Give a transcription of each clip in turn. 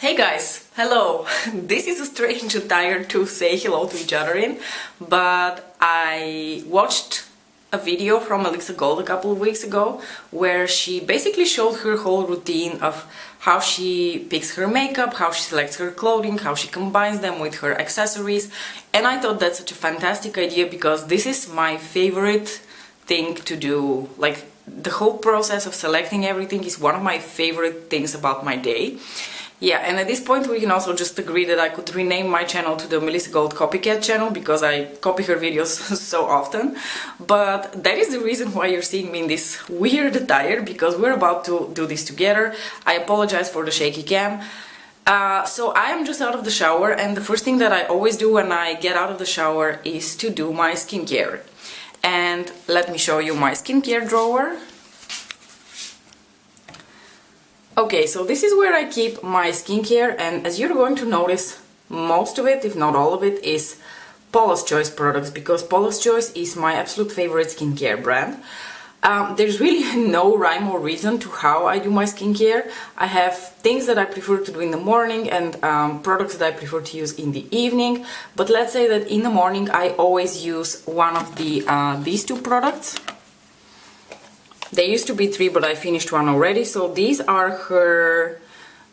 Hey guys, hello! This is a strange attire to say hello to each other in, but I watched a video from Alexa Gold a couple of weeks ago where she basically showed her whole routine of how she picks her makeup, how she selects her clothing, how she combines them with her accessories, and I thought that's such a fantastic idea because this is my favorite thing to do. Like, the whole process of selecting everything is one of my favorite things about my day. Yeah, and at this point we can also just agree that I could rename my channel to the Melissa Gold Copycat channel because I copy her videos so often. But that is the reason why you're seeing me in this weird attire, because we're about to do this together. I apologize for the shaky cam. So I am just out of the shower, and the first thing that I always do when I get out of the shower is to do my skincare. And let me show you my skincare drawer. Okay, so this is where I keep my skincare, and as you're going to notice, most of it, if not all of it, is Paula's Choice products, because Paula's Choice is my absolute favorite skincare brand. There's really no rhyme or reason to how I do my skincare. I have things that I prefer to do in the morning and products that I prefer to use in the evening, but let's say that in the morning I always use one of these two products. There used to be three, but I finished one already. So these are her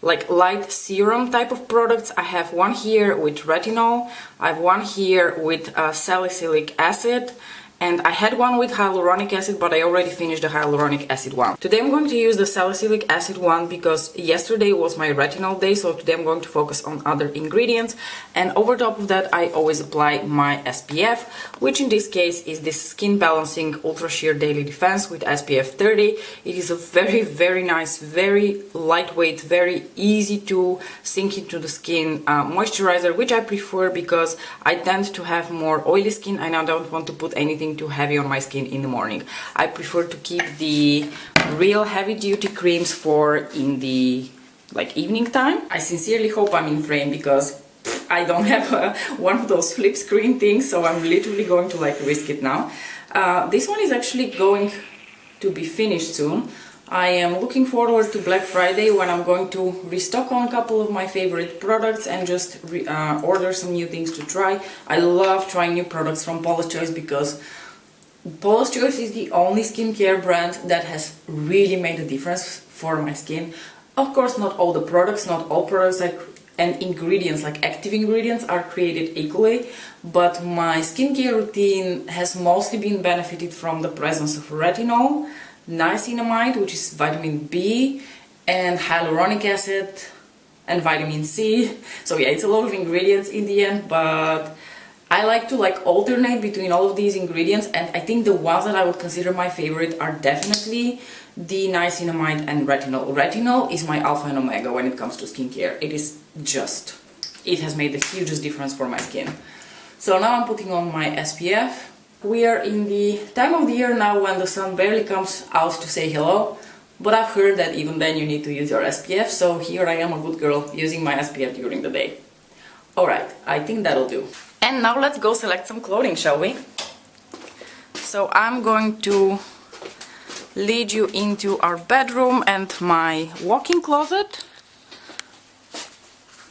like light serum type of products. I have one here with retinol, I have one here with salicylic acid, and I had one with hyaluronic acid, but I already finished the hyaluronic acid one. Today I'm going to use the salicylic acid one because yesterday was my retinol day, so today I'm going to focus on other ingredients. And over top of that I always apply my SPF, which in this case is this Skin Balancing Ultra Sheer Daily Defense with SPF 30. It is a very nice, very lightweight, very easy to sink into the skin moisturizer, which I prefer because I tend to have more oily skin and I don't want to put anything too heavy on my skin in the morning. I prefer to keep the real heavy duty creams for in the evening time. I sincerely hope I'm in frame because I don't have one of those flip screen things, so I'm literally going to risk it now. This one is actually going to be finished soon. I am looking forward to Black Friday when I'm going to restock on a couple of my favorite products and just order some new things to try. I love trying new products from Paula's Choice because Paula's Choice is the only skincare brand that has really made a difference for my skin. Of course, not all the products, not all products and ingredients, like active ingredients, are created equally, but my skincare routine has mostly been benefited from the presence of retinol, niacinamide, which is vitamin B, and hyaluronic acid and vitamin C. So yeah, it's a lot of ingredients in the end, but I like to alternate between all of these ingredients, and I think the ones that I would consider my favorite are definitely the niacinamide and retinol. Retinol is my alpha and omega when it comes to skincare. It has made the hugest difference for my skin. So now I'm putting on my SPF. We are in the time of the year now when the sun barely comes out to say hello, but I've heard that even then you need to use your SPF, so here I am, a good girl, using my SPF during the day. Alright, I think that'll do. And now let's go select some clothing, shall we? So I'm going to lead you into our bedroom and my walk-in closet.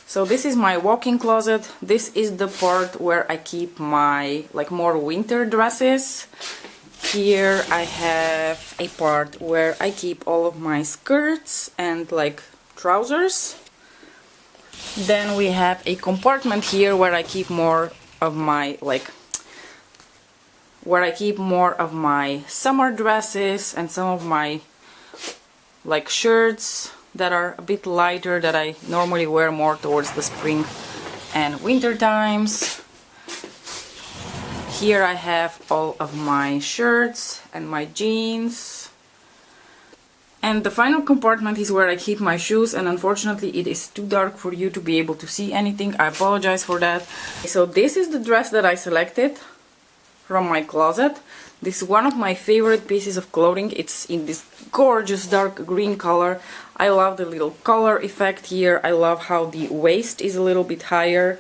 So this is my walk-in closet. This is the part where I keep my more winter dresses. Here I have a part where I keep all of my skirts and trousers. Then we have a compartment here where I keep more of my summer dresses and some of my shirts that are a bit lighter that I normally wear more towards the spring and winter times. Here I have all of my shirts and my jeans. And the final compartment is where I keep my shoes, and unfortunately it is too dark for you to be able to see anything. I apologize for that. So this is the dress that I selected from my closet. This is one of my favorite pieces of clothing. It's in this gorgeous dark green color. I love the little color effect here. I love how the waist is a little bit higher.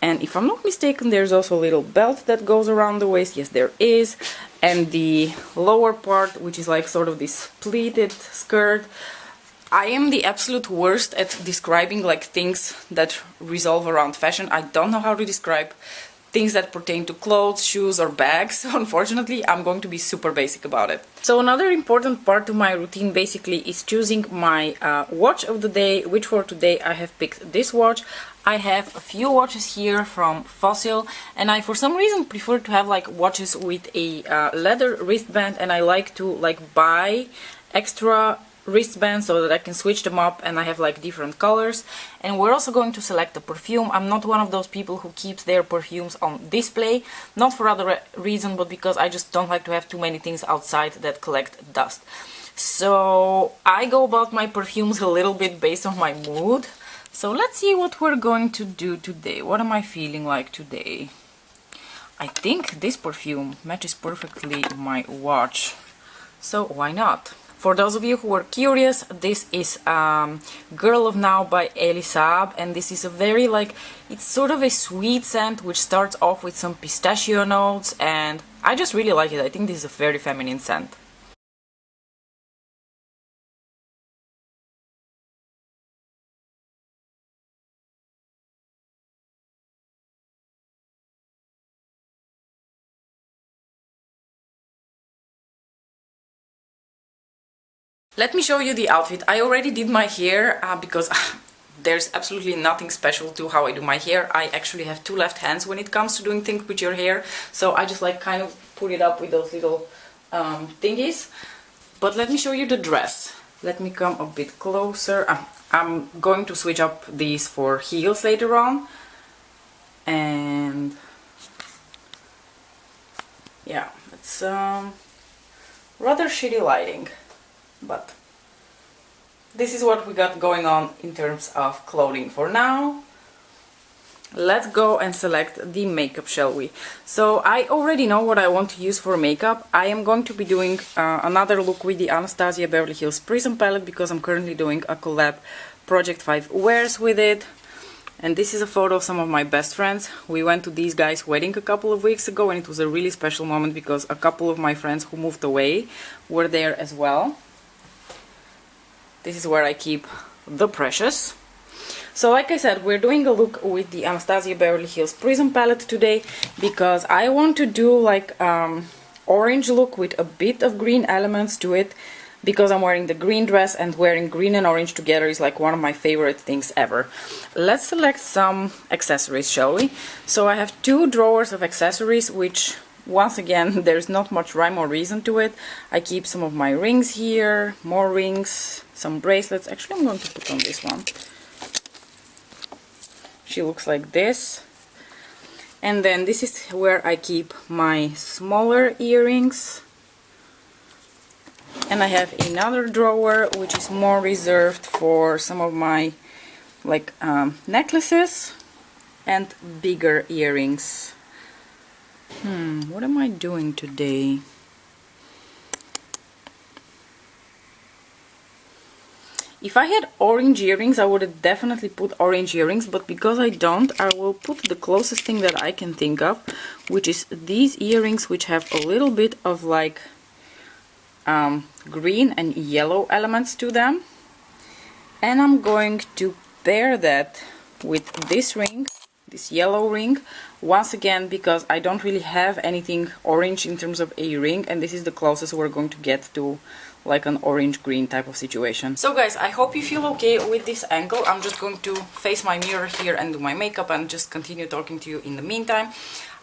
And if I'm not mistaken, there's also a little belt that goes around the waist. Yes, there is. And the lower part, which is sort of this pleated skirt, I am the absolute worst at describing like things that revolve around fashion. I don't know how to describe things that pertain to clothes, shoes or bags, so unfortunately I'm going to be super basic about it. So another important part to my routine basically is choosing my watch of the day, which for today I have picked this watch. I have a few watches here from Fossil, and I for some reason prefer to have like watches with a leather wristband, and I like to like buy extra wristbands so that I can switch them up, and I have like different colors. And we're also going to select a perfume. I'm not one of those people who keeps their perfumes on display, not for other reason, but because I just don't like to have too many things outside that collect dust. So I go about my perfumes a little bit based on my mood. So let's see what we're going to do today. What am I feeling like today? I think this perfume matches perfectly my watch, so why not? For those of you who are curious, this is Girl of Now by Elie Saab, and this is a very like, it's sort of a sweet scent which starts off with some pistachio notes, and I just really like it. I think this is a very feminine scent. Let me show you the outfit. I already did my hair because there's absolutely nothing special to how I do my hair. I actually have two left hands when it comes to doing things with your hair, so I just like kind of put it up with those little thingies. But let me show you the dress. Let me come a bit closer. I'm going to switch up these for heels later on. And yeah, it's rather shitty lighting, but this is what we got going on in terms of clothing for now. Let's go and select the makeup, shall we? So I already know what I want to use for makeup. I am going to be doing another look with the Anastasia Beverly Hills Prism palette because I'm currently doing a collab Project 5 wears with it. And this is a photo of some of my best friends. We went to these guys' wedding a couple of weeks ago, and it was a really special moment because a couple of my friends who moved away were there as well. This is where I keep the precious. So like I said, we're doing a look with the Anastasia Beverly Hills Prism palette today because I want to do like orange look with a bit of green elements to it, because I'm wearing the green dress, and wearing green and orange together is like one of my favorite things ever. Let's select some accessories, shall we? So I have two drawers of accessories, which once again there's not much rhyme or reason to it. I keep some of my rings here, more rings, some bracelets. Actually, I'm going to put on this one. She looks like this. And then this is where I keep my smaller earrings. And I have another drawer which is more reserved for some of my like necklaces and bigger earrings. What am I doing today? If I had orange earrings, I would have definitely put orange earrings, but because I don't, I will put the closest thing that I can think of, which is these earrings, which have a little bit of like green and yellow elements to them. And I'm going to pair that with this ring, this yellow ring, once again because I don't really have anything orange in terms of a ring, and this is the closest we're going to get to like an orange-green type of situation. So guys, I hope you feel okay with this angle. I'm just going to face my mirror here and do my makeup and just continue talking to you in the meantime.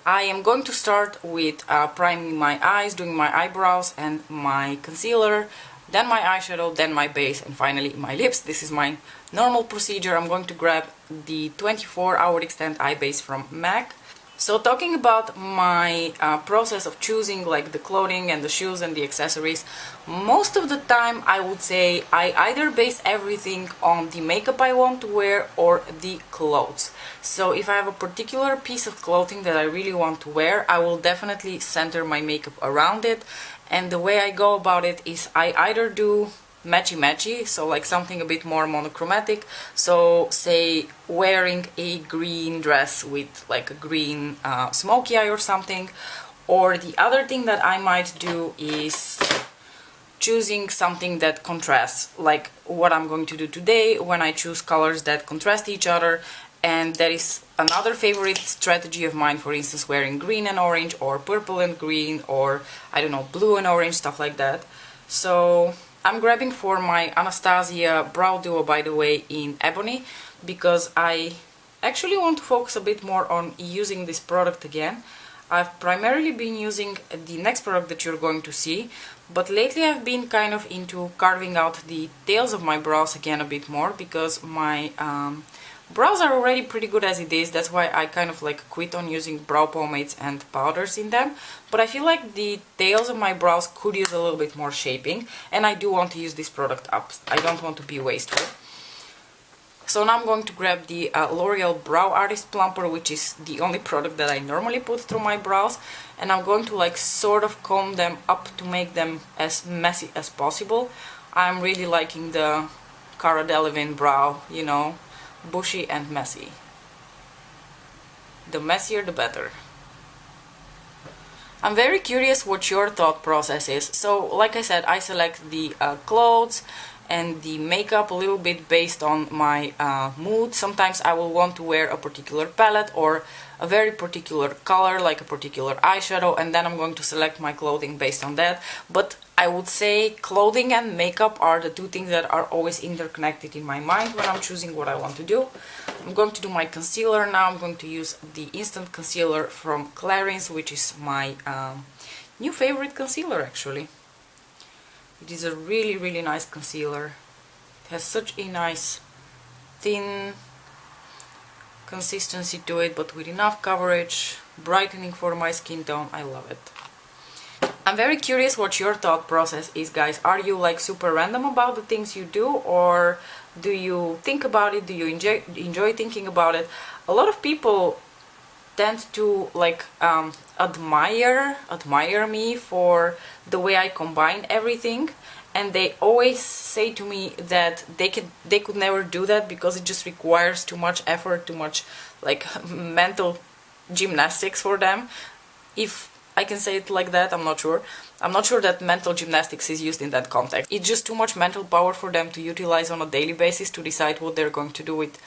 I am going to start with priming my eyes, doing my eyebrows and my concealer, then my eyeshadow, then my base, and finally my lips. This is my normal procedure. I'm going to grab the 24-hour extend eye base from MAC. So talking about my process of choosing like the clothing and the shoes and the accessories, most of the time I would say I either base everything on the makeup I want to wear or the clothes. So if I have a particular piece of clothing that I really want to wear, I will definitely center my makeup around it. And the way I go about it is I either do matchy-matchy, so like something a bit more monochromatic, so say wearing a green dress with like a green smoky eye or something. Or the other thing that I might do is choosing something that contrasts, like what I'm going to do today when I choose colors that contrast each other. And that is another favorite strategy of mine, for instance, wearing green and orange, or purple and green, or I don't know, blue and orange, stuff like that. So I'm grabbing for my Anastasia Brow Duo, by the way, in Ebony, because I actually want to focus a bit more on using this product again. I've primarily been using the next product that you're going to see, but lately I've been kind of into carving out the tails of my brows again a bit more, because my brows are already pretty good as it is. That's why I kind of like quit on using brow pomades and powders in them. But I feel like the tails of my brows could use a little bit more shaping, and I do want to use this product up. I don't want to be wasteful. So now I'm going to grab the L'Oreal Brow Artist Plumper, which is the only product that I normally put through my brows, and I'm going to like sort of comb them up to make them as messy as possible. I'm really liking the Cara Delevingne brow, you know, bushy and messy. The messier the better. I'm very curious what your thought process is. So like I said, I select the clothes and the makeup a little bit based on my mood. Sometimes I will want to wear a particular palette or a very particular color, like a particular eyeshadow, and then I'm going to select my clothing based on that. But I would say clothing and makeup are the two things that are always interconnected in my mind when I'm choosing what I want to do. I'm going to do my concealer now. I'm going to use the Instant Concealer from Clarins, which is my new favorite concealer actually. It is a really nice concealer. It has such a nice thin consistency to it, but with enough coverage, brightening for my skin tone. I love it. I'm very curious what your thought process is, guys. Are you like super random about the things you do, or do you think about it? Do you enjoy thinking about it? A lot of people tend to like admire me for the way I combine everything, and they always say to me that they could never do that because it just requires too much effort, too much like mental gymnastics for them. If I can say it like that, I'm not sure. I'm not sure that mental gymnastics is used in that context. It's just too much mental power for them to utilize on a daily basis to decide what they're going to do with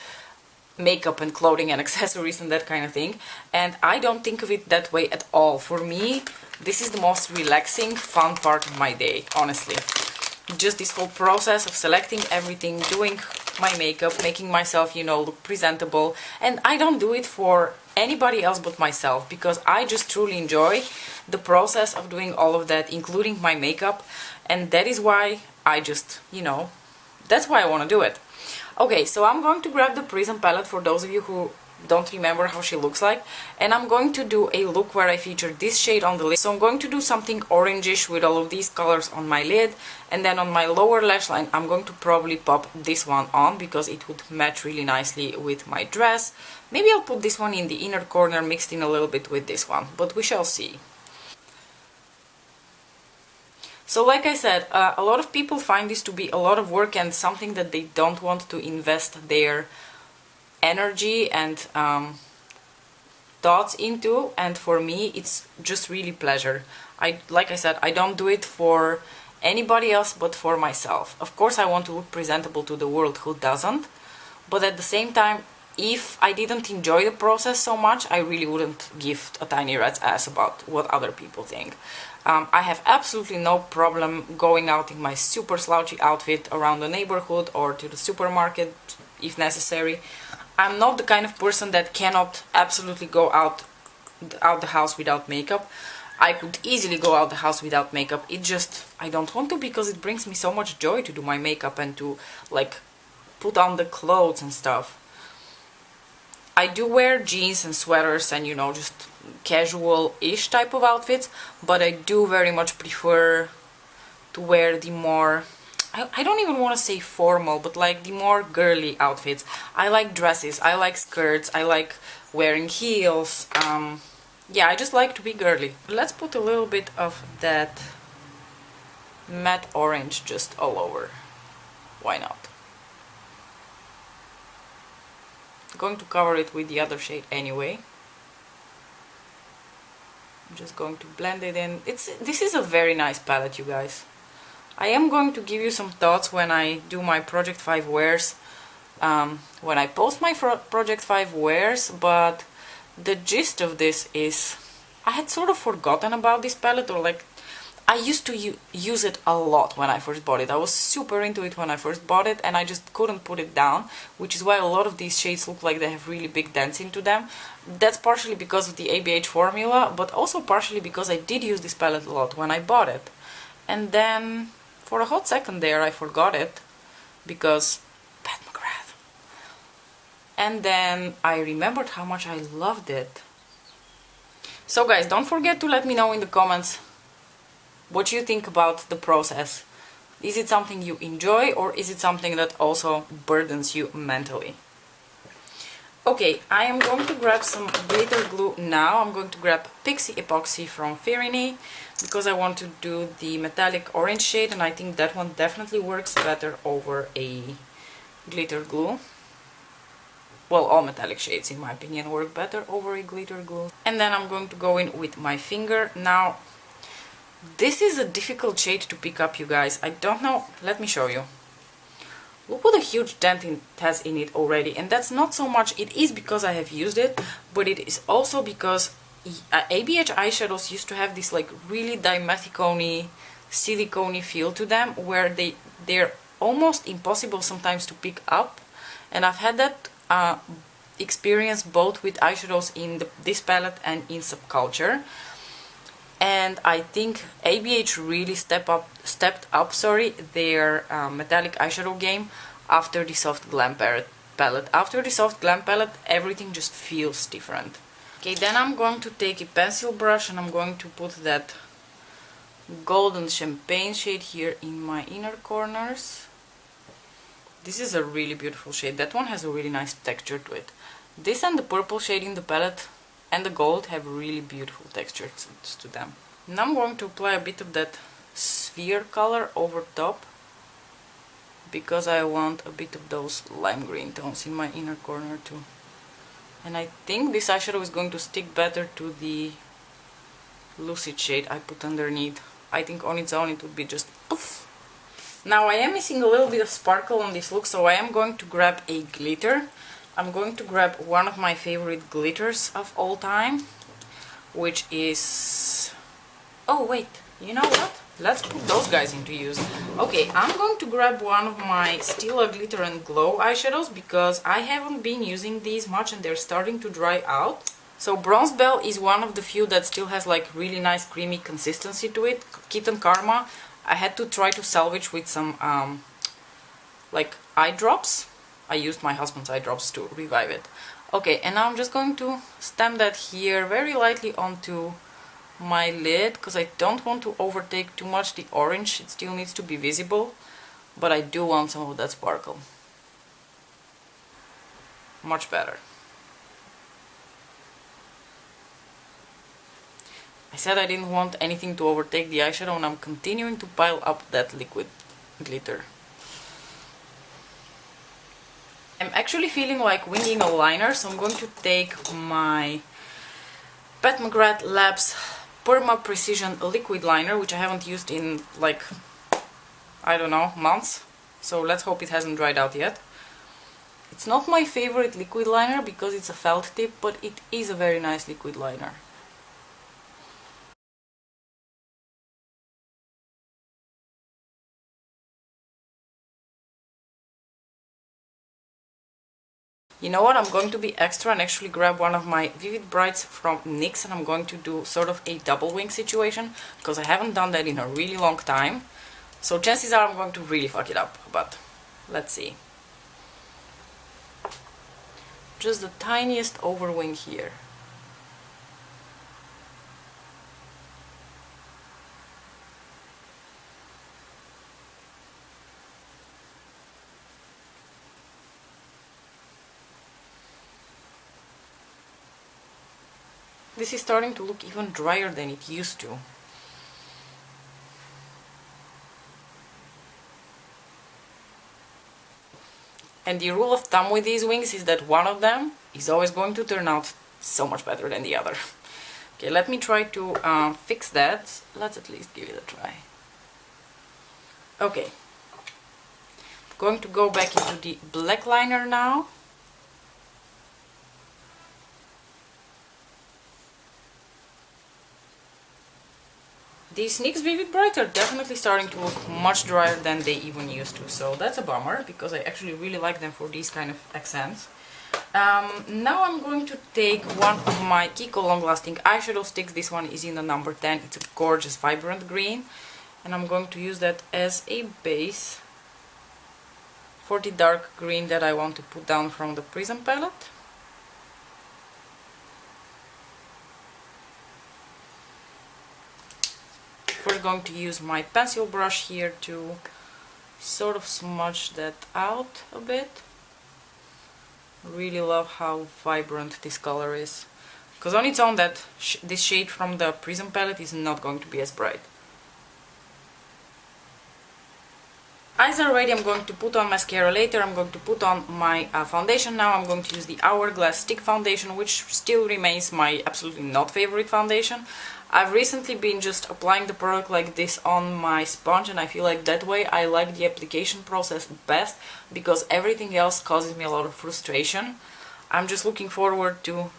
makeup and clothing and accessories and that kind of thing. And I don't think of it that way at all. For me, this is the most relaxing, fun part of my day, honestly. Just this whole process of selecting everything, doing my makeup, making myself, you know, look presentable. And I don't do it for anybody else but myself, because I just truly enjoy the process of doing all of that, including my makeup. And that is why I just, you know, that's why I want to do it. Okay, so I'm going to grab the Prism palette for those of you who don't remember how she looks like, and I'm going to do a look where I feature this shade on the lid. So I'm going to do something orangish with all of these colors on my lid, and then on my lower lash line I'm going to probably pop this one on because it would match really nicely with my dress. Maybe I'll put this one in the inner corner mixed in a little bit with this one, but we shall see. So like I said, a lot of people find this to be a lot of work and something that they don't want to invest their energy and thoughts into, and for me it's just really pleasure. Like I said, I don't do it for anybody else but for myself. Of course I want to look presentable to the world, who doesn't? But at the same time, if I didn't enjoy the process so much, I really wouldn't give a tiny rat's ass about what other people think. I have absolutely no problem going out in my super slouchy outfit around the neighborhood or to the supermarket if necessary. I'm not the kind of person that cannot absolutely go out the house without makeup. I could easily go out the house without makeup. It just, I don't want to, because it brings me so much joy to do my makeup and to like put on the clothes and stuff. I do wear jeans and sweaters and, you know, just casual-ish type of outfits, but I do very much prefer to wear the more, I don't even want to say formal, but like the more girly outfits. I like dresses, I like skirts, I like wearing heels. Yeah, I just like to be girly. Let's put a little bit of that matte orange just all over. Why not? Going to cover it with the other shade anyway. I'm just going to blend it in. This is a very nice palette, you guys. I am going to give you some thoughts when I do my Project 5 wears, when I post my Project 5 wears, but the gist of this is I had sort of forgotten about this palette, or like I used to use it a lot when I first bought it. I was super into it when I first bought it, and I just couldn't put it down, which is why a lot of these shades look like they have really big dents into them. That's partially because of the ABH formula, but also partially because I did use this palette a lot when I bought it. And then for a hot second there I forgot it because Pat McGrath. And then I remembered how much I loved it. So guys, don't forget to let me know in the comments what you think about the process. Is it something you enjoy, or is it something that also burdens you mentally? Okay, I am going to grab some glitter glue now. I'm going to grab Pixie Epoxy from Firini because I want to do the metallic orange shade, and I think that one definitely works better over a glitter glue. Well, all metallic shades in my opinion work better over a glitter glue. And then I'm going to go in with my finger. Now, this is a difficult shade to pick up, you guys. I don't know, let me show you. Look what a huge dent it has in it already, and that's not so much, it is because I have used it, but it is also because ABH eyeshadows used to have this like really dimethicone-y, silicone-y feel to them, where they're almost impossible sometimes to pick up, and I've had that experience both with eyeshadows in this palette and in Subculture. And I think ABH really stepped up their metallic eyeshadow game after the Soft Glam palette. After the Soft Glam palette, everything just feels different. Okay, then I'm going to take a pencil brush and I'm going to put that golden champagne shade here in my inner corners. This is a really beautiful shade. That one has a really nice texture to it. This and the purple shade in the palette and the gold have really beautiful textures to them. Now I'm going to apply a bit of that sphere color over top because I want a bit of those lime green tones in my inner corner too. And I think this eyeshadow is going to stick better to the lucid shade I put underneath. I think on its own it would be just poof. Now I am missing a little bit of sparkle on this look, so I am going to grab a glitter. I'm going to grab one of my favorite glitters of all time, which is... oh wait, you know what? Let's put those guys into use. Okay, I'm going to grab one of my Stila Glitter and Glow eyeshadows because I haven't been using these much and they're starting to dry out. So Bronze Belle is one of the few that still has like really nice creamy consistency to it. Kitten Karma I had to try to salvage with some like eye drops. I used my husband's eye drops to revive it. Okay, and now I'm just going to stamp that here very lightly onto my lid because I don't want to overtake too much the orange. It still needs to be visible, but I do want some of that sparkle. Much better. I said I didn't want anything to overtake the eyeshadow, and I'm continuing to pile up that liquid glitter. I'm actually feeling like winging a liner, so I'm going to take my Pat McGrath Labs Perma Precision Liquid Liner, which I haven't used in like, I don't know, months. So let's hope it hasn't dried out yet. It's not my favorite liquid liner because it's a felt tip, but it is a very nice liquid liner. You know what, I'm going to be extra and actually grab one of my Vivid Brights from NYX, and I'm going to do sort of a double wing situation because I haven't done that in a really long time. So chances are I'm going to really fuck it up, but let's see. Just the tiniest overwing here. This is starting to look even drier than it used to. And the rule of thumb with these wings is that one of them is always going to turn out so much better than the other. Okay, let me try to fix that. Let's at least give it a try. Okay, going to go back into the black liner now. These NYX Vivid Brights are definitely starting to look much drier than they even used to, so that's a bummer, because I actually really like them for these kind of accents. Now I'm going to take one of my Kiko Long Lasting eyeshadow sticks. This one is in the number 10. It's a gorgeous vibrant green, and I'm going to use that as a base for the dark green that I want to put down from the Prism palette. First, going to use my pencil brush here to sort of smudge that out a bit. Really love how vibrant this color is, because on its own this shade from the Prism palette is not going to be as bright. Eyes are ready. I'm going to put on mascara later. I'm going to put on my foundation now. I'm going to use the Hourglass Stick Foundation, which still remains my absolutely not favorite foundation. I've recently been just applying the product like this on my sponge, and I feel like that way I like the application process best, because everything else causes me a lot of frustration. I'm just looking forward to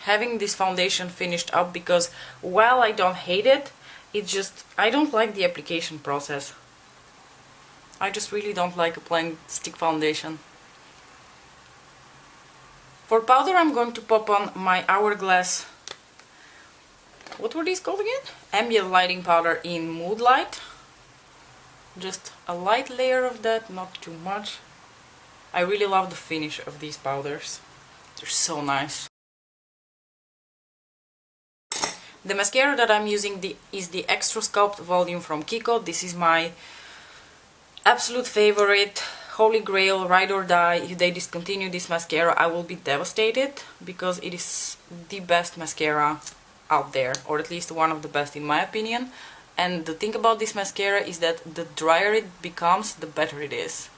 having this foundation finished up, because while I don't hate it, I don't like the application process. I just really don't like applying stick foundation. For powder, I'm going to pop on my Hourglass, what were these called again? Ambient Lighting Powder in Mood Light. Just a light layer of that, not too much. I really love the finish of these powders. They're so nice. The mascara that I'm using is the Extra Sculpt Volume from Kiko. This is my absolute favorite, holy grail, ride or die. If they discontinue this mascara, I will be devastated, because it is the best mascara out there, or at least one of the best in my opinion. And the thing about this mascara is that the drier it becomes, the better it is.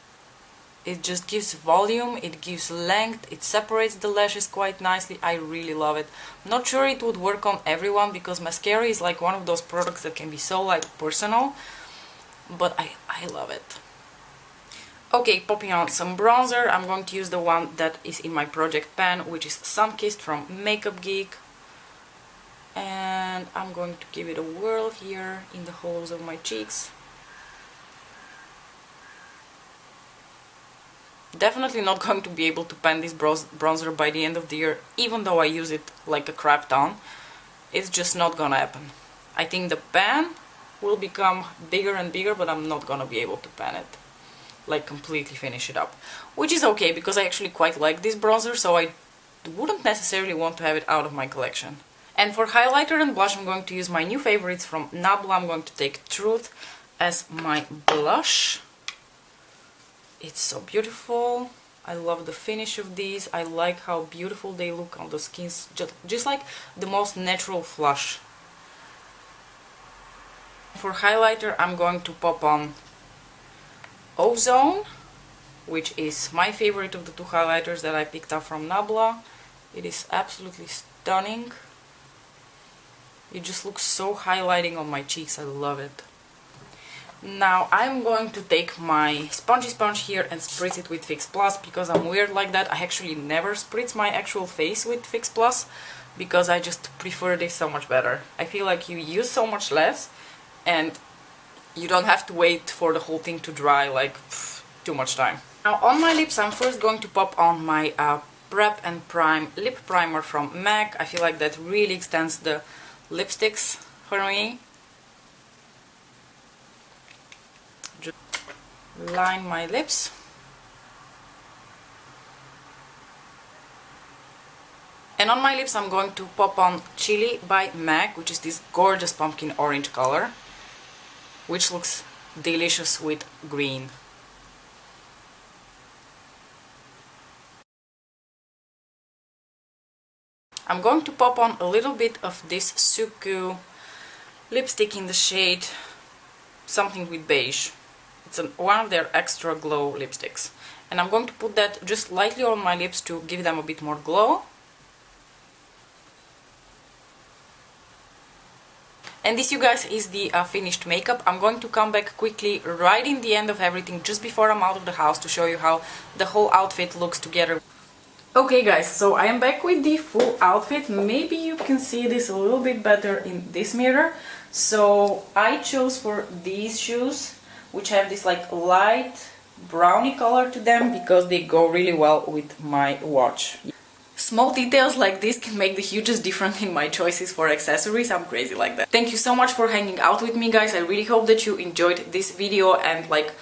It just gives volume, it gives length, it separates the lashes quite nicely. I really love it. Not sure it would work on everyone, because mascara is like one of those products that can be so like personal, but I love it. Okay, popping on some bronzer. I'm going to use the one that is in my project pan, which is Sunkissed from Makeup Geek. And I'm going to give it a whirl here in the hollows of my cheeks. Definitely not going to be able to pan this bronzer by the end of the year, even though I use it like a crap ton. It's just not gonna happen. I think the pan will become bigger and bigger, but I'm not gonna be able to pan it, like completely finish it up. Which is okay, because I actually quite like this bronzer, so I wouldn't necessarily want to have it out of my collection. And for highlighter and blush, I'm going to use my new favorites from Nabla. I'm going to take Truth as my blush. It's so beautiful. I love the finish of these. I like how beautiful they look on the skin, just like the most natural flush. For highlighter, I'm going to pop on Ozone, which is my favorite of the two highlighters that I picked up from Nabla. It is absolutely stunning. It just looks so highlighting on my cheeks. I love it. Now I'm going to take my spongy sponge here and spritz it with Fix Plus, because I'm weird like that. I actually never spritz my actual face with Fix Plus, because I just prefer this so much better. I feel like you use so much less, and you don't have to wait for the whole thing to dry like too much time. Now on my lips, I'm first going to pop on my Prep and Prime lip primer from MAC. I feel like that really extends the lipsticks for me. Just line my lips. And on my lips I'm going to pop on Chili by MAC, which is this gorgeous pumpkin orange color, which looks delicious with green. I'm going to pop on a little bit of this Suku lipstick in the shade Something with Beige. It's one of their extra glow lipsticks. And I'm going to put that just lightly on my lips to give them a bit more glow. And this, you guys, is the finished makeup. I'm going to come back quickly right in the end of everything, just before I'm out of the house, to show you how the whole outfit looks together. Okay guys, so I am back with the full outfit. Maybe you can see this a little bit better in this mirror. So I chose for these shoes, which have this like light brownie color to them, because they go really well with my watch. Small details like this can make the hugest difference in my choices for accessories. I'm crazy like that. Thank you so much for hanging out with me, guys. I really hope that you enjoyed this video and like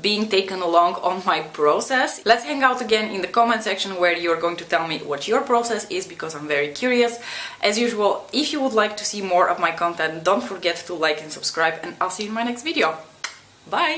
being taken along on my process. Let's hang out again in the comment section, where you're going to tell me what your process is, because I'm very curious. As usual, if you would like to see more of my content, don't forget to like and subscribe, and I'll see you in my next video. Bye!